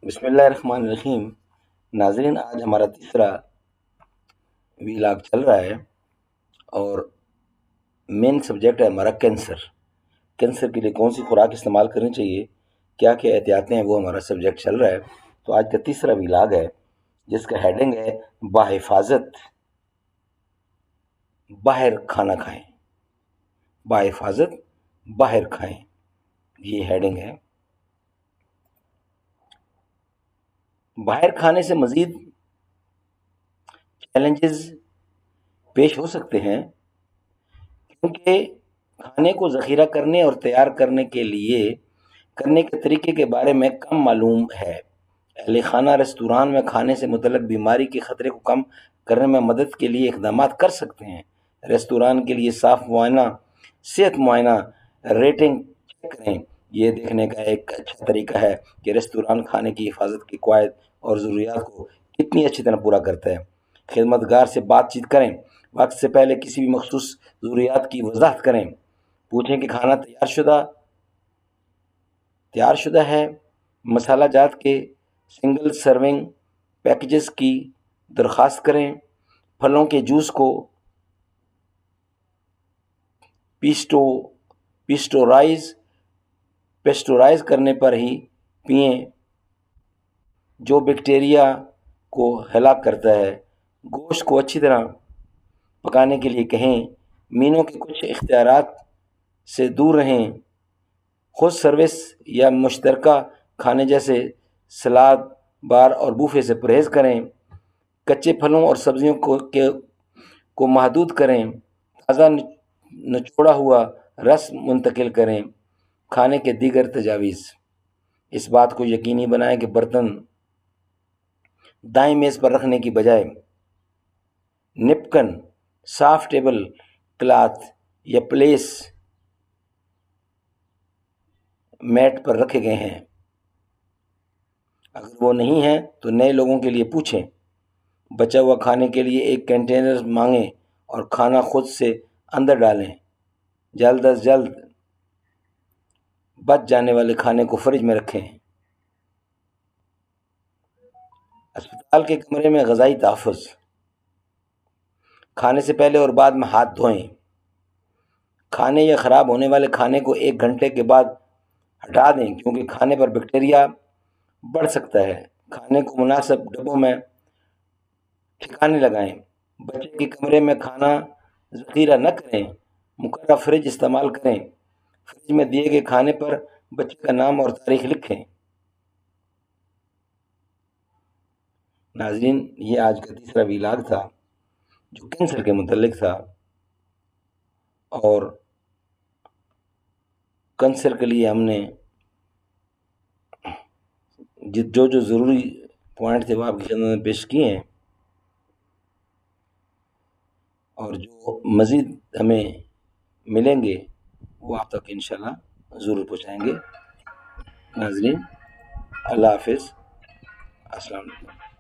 بسم اللہ الرحمن الرحیم۔ ناظرین، آج ہمارا تیسرا ویلاگ چل رہا ہے اور مین سبجیکٹ ہے ہمارا کینسر۔ کینسر کے لیے کون سی خوراک استعمال کرنی چاہیے، کیا کیا احتیاطیں ہیں، وہ ہمارا سبجیکٹ چل رہا ہے۔ تو آج کا تیسرا ویلاگ ہے جس کا ہیڈنگ ہے بحفاظت باہر کھانا کھائیں۔ بحفاظت باہر کھائیں، یہ ہیڈنگ ہے۔ باہر کھانے سے مزید چیلنجز پیش ہو سکتے ہیں کیونکہ کھانے کو ذخیرہ کرنے اور تیار کرنے کے طریقے کے بارے میں کم معلوم ہے۔ اہل خانہ ریستوران میں کھانے سے متعلق بیماری کے خطرے کو کم کرنے میں مدد کے لیے اقدامات کر سکتے ہیں۔ ریستوران کے لیے صاف معائنہ، صحت معائنہ، ریٹنگ چیک کریں۔ یہ دیکھنے کا ایک اچھا طریقہ ہے کہ ریستوران کھانے کی حفاظت کی قواعد اور ضروریات کو کتنی اچھی طرح پورا کرتا ہے۔ خدمتگار سے بات چیت کریں، وقت سے پہلے کسی بھی مخصوص ضروریات کی وضاحت کریں۔ پوچھیں کہ کھانا تیار شدہ ہے۔ مسالہ جات کے سنگل سرونگ پیکجز کی درخواست کریں۔ پھلوں کے جوس کو پیسٹورائز کرنے پر ہی پئیں جو بیکٹیریا کو ہلاک کرتا ہے۔ گوشت کو اچھی طرح پکانے کے لیے کہیں۔ مینو کے کچھ اختیارات سے دور رہیں۔ خود سروس یا مشترکہ کھانے جیسے سلاد بار اور بوفے سے پرہیز کریں۔ کچے پھلوں اور سبزیوں کو محدود کریں۔ تازہ نچوڑا ہوا رس منتقل کریں۔ کھانے کے دیگر تجاویز: اس بات کو یقینی بنائیں کہ برتن دائیں میز پر رکھنے کی بجائے نیپکن، صاف ٹیبل کلاتھ یا پلیس میٹ پر رکھے گئے ہیں۔ اگر وہ نہیں ہیں تو نئے لوگوں کے لیے پوچھیں۔ بچا ہوا کھانے کے لیے ایک کنٹینر مانگیں اور کھانا خود سے اندر ڈالیں۔ جلد از جلد بچ جانے والے کھانے کو فریج میں رکھیں۔ اسپتال کے کمرے میں غذائی تحفظ: کھانے سے پہلے اور بعد میں ہاتھ دھوئیں۔ کھانے یا خراب ہونے والے کھانے کو 1 گھنٹے کے بعد ہٹا دیں کیونکہ کھانے پر بیکٹیریا بڑھ سکتا ہے۔ کھانے کو مناسب ڈبوں میں ٹھکانے لگائیں۔ بچے کے کمرے میں کھانا ذخیرہ نہ کریں۔ مقررہ فریج استعمال کریں۔ فریج میں دیے گئے کھانے پر بچے کا نام اور تاریخ لکھیں۔ ناظرین، یہ آج کا تیسرا ویلاگ تھا جو کینسر کے متعلق تھا، اور کینسر کے لیے ہم نے جو ضروری پوائنٹ تھے وہ آپ کی خدمت میں پیش کیے ہیں، اور جو مزید ہمیں ملیں گے وہ آپ تک انشاءاللہ ضرور پہنچائیں گے۔ ناظرین، اللہ حافظ، السلام علیکم۔